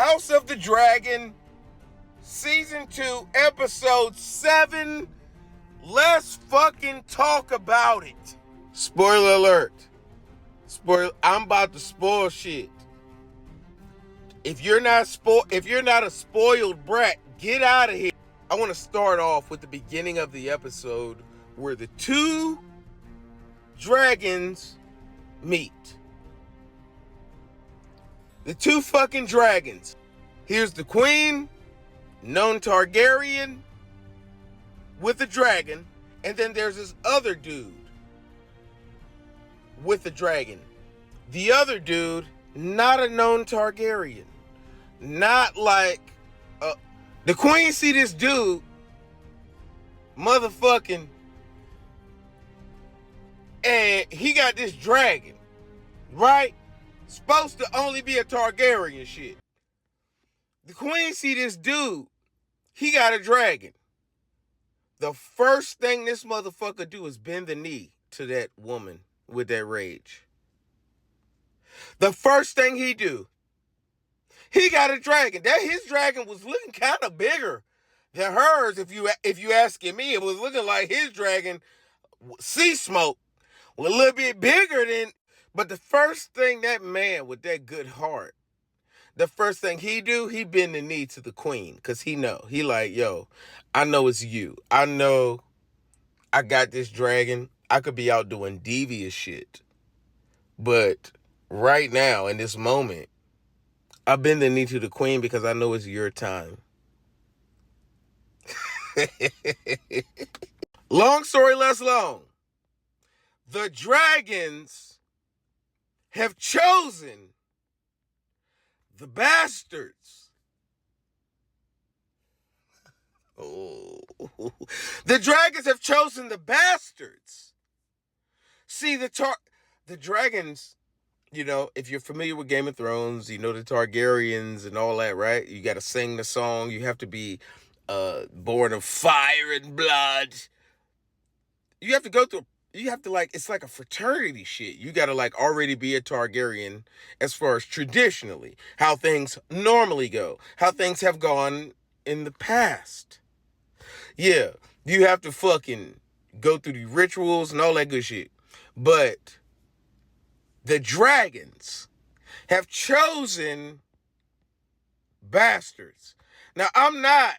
House of the Dragon, Season 2, Episode 7. Let's fucking talk about it. Spoiler alert. I'm about to spoil shit. If you're not a spoiled brat, get out of here. I want to start off with the beginning of the episode where the two dragons meet. The two fucking dragons. Here's the queen, known Targaryen, with a dragon. And then there's this other dude with a dragon. The other dude, not a known Targaryen. Not like... the queen see this dude, motherfucking... and he got this dragon, right? Supposed to only be a Targaryen shit. The queen see this dude, he got a dragon. The first thing this motherfucker do is bend the knee to that woman with that rage. The first thing he do, he got a dragon. His dragon was looking kind of bigger than hers. If you asking me, it was looking like his dragon, Sea Smoke, was a little bit bigger than. But the first thing that man with that good heart, the first thing he do, he bend the knee to the queen, because he like, yo, I know it's you. I know I got this dragon. I could be out doing devious shit. But right now, in this moment, I bend the knee to the queen because I know it's your time. Long story less long. The dragons have chosen the bastards. Oh. The dragons have chosen the bastards. See, the dragons, you know, if you're familiar with Game of Thrones, you know the Targaryens and all that, right? You got to sing the song. You have to be born of fire and blood. You have to go through, it's like a fraternity shit. You got to already be a Targaryen as far as traditionally, how things normally go, how things have gone in the past. Yeah, you have to fucking go through the rituals and all that good shit. But the dragons have chosen bastards. Now, I'm not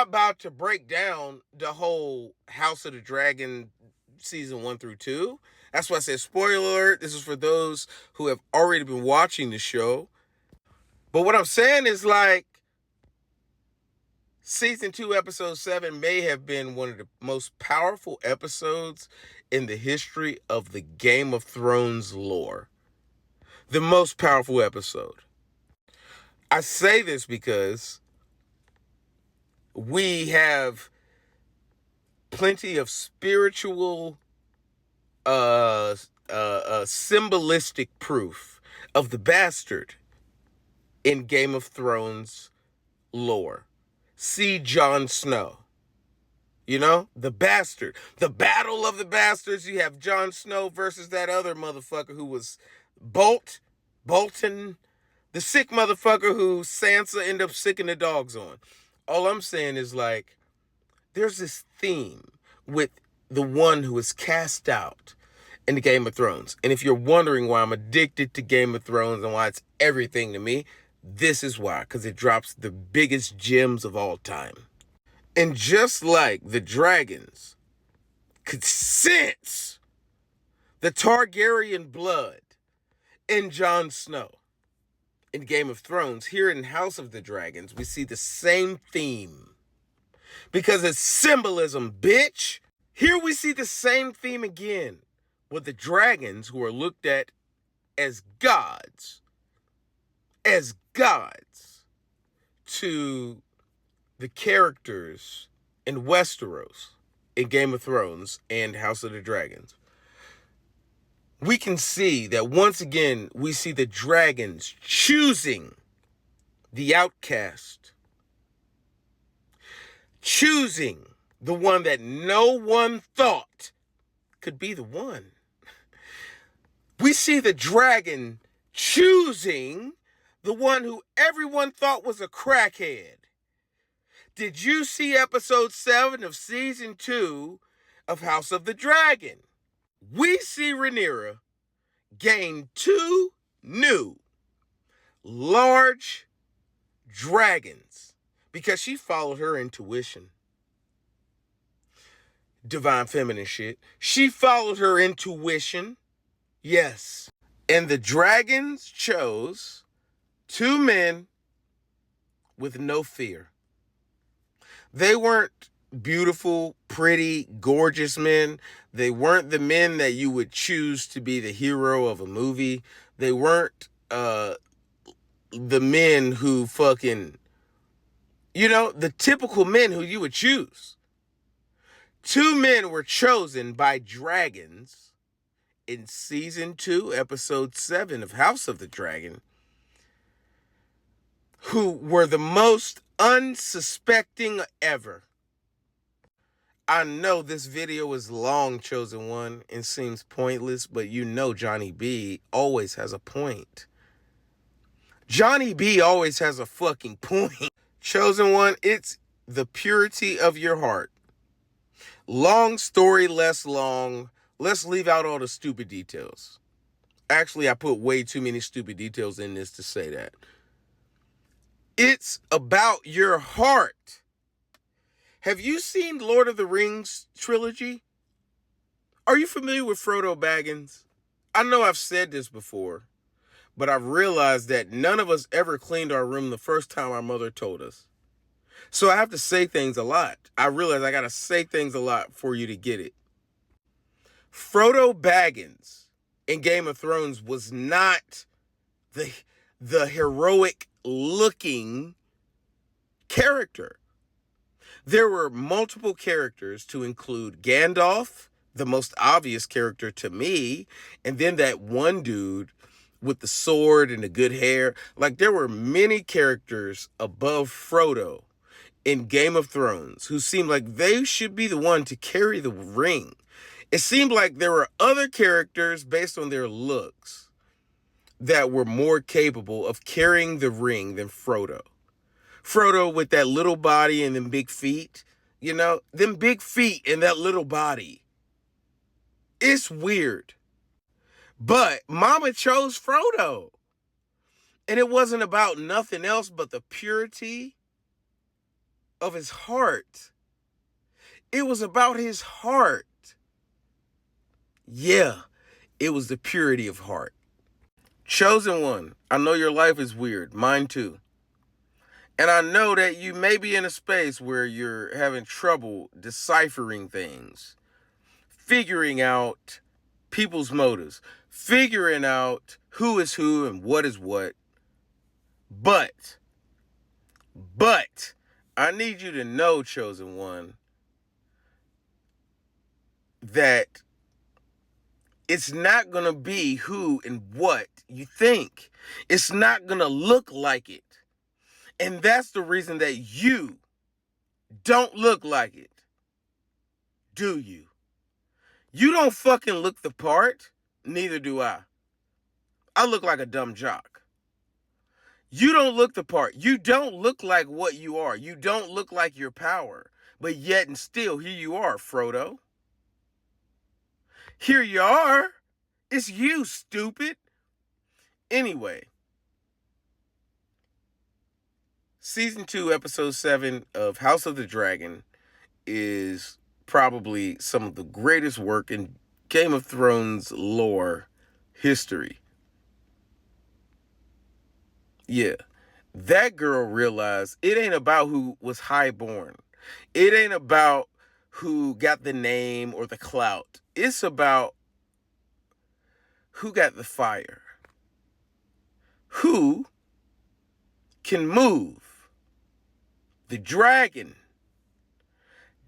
about to break down the whole House of the Dragon season 1 through 2. That's why I said spoiler alert. This is for those who have already been watching the show. But what I'm saying is season 2, episode 7 may have been one of the most powerful episodes in the history of the Game of Thrones lore. The most powerful episode. I say this because we have plenty of spiritual, symbolistic proof of the bastard in Game of Thrones lore. See Jon Snow. You know, the bastard. The battle of the bastards. You have Jon Snow versus that other motherfucker who was Bolton, the sick motherfucker who Sansa ended up sicking the dogs on. All I'm saying is there's this theme with the one who is cast out in the Game of Thrones. And if you're wondering why I'm addicted to Game of Thrones and why it's everything to me, this is why, because it drops the biggest gems of all time. And just like the dragons could sense the Targaryen blood in Jon Snow in Game of Thrones, here in House of the Dragons, we see the same theme. Because it's symbolism, bitch. Here we see the same theme again with the dragons who are looked at as gods to the characters in Westeros in Game of Thrones and House of the Dragons. We can see that once again, we see the dragons choosing the outcast, choosing the one that no one thought could be the one. We see the dragon choosing The one who everyone thought was a crackhead. Did you see episode 7 of season 2 of House of the Dragon? We see Rhaenyra gain 2 new large dragons because she followed her intuition. Divine feminine shit. She followed her intuition. Yes. And the dragons chose 2 men with no fear. They weren't beautiful, pretty, gorgeous men. They weren't the men that you would choose to be the hero of a movie. They weren't the men who fucking, the typical men who you would choose. 2 men were chosen by dragons in season 2, episode 7 of House of the Dragon, who were the most unsuspecting ever. I know this video is long, Chosen One, and seems pointless, but Johnny B always has a point. Johnny B always has a fucking point. Chosen One, it's the purity of your heart. Long story, less long. Let's leave out all the stupid details. Actually, I put way too many stupid details in this to say that. It's about your heart. Have you seen Lord of the Rings trilogy? Are you familiar with Frodo Baggins? I know I've said this before, but I've realized that none of us ever cleaned our room the first time our mother told us. So I have to say things a lot. I realize I got to say things a lot for you to get it. Frodo Baggins in Game of Thrones was not the heroic looking character. There were multiple characters to include Gandalf, the most obvious character to me, and then that one dude with the sword and the good hair. Like, there were many characters above Frodo in Game of Thrones who seemed like they should be the one to carry the ring. It seemed like there were other characters based on their looks that were more capable of carrying the ring than Frodo. Frodo with that little body and them big feet, them big feet and that little body. It's weird. But Mama chose Frodo. And it wasn't about nothing else but the purity of his heart. It was about his heart. Yeah, it was the purity of heart. Chosen One, I know your life is weird. Mine too. And I know that you may be in a space where you're having trouble deciphering things, figuring out people's motives, figuring out who is who and what is what. But, I need you to know, Chosen One, that it's not going to be who and what you think. It's not going to look like it. And that's the reason that you don't look like it. Do you? You don't fucking look the part. Neither do I. I look like a dumb jock. You don't look the part. You don't look like what you are. You don't look like your power. But yet and still, here you are, Frodo. Here you are. It's you, stupid. Anyway. Season 2, episode 7 of House of the Dragon is probably some of the greatest work in Game of Thrones lore history. Yeah, that girl realized it ain't about who was highborn. It ain't about who got the name or the clout. It's about who got the fire. Who can move the dragon.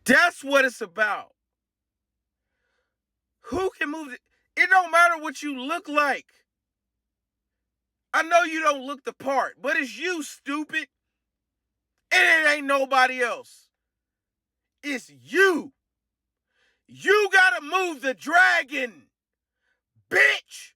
That's what it's about. Who can move it? It don't matter what you look like. I know you don't look the part, but it's you, stupid. And it ain't nobody else. It's you. You gotta move the dragon, bitch.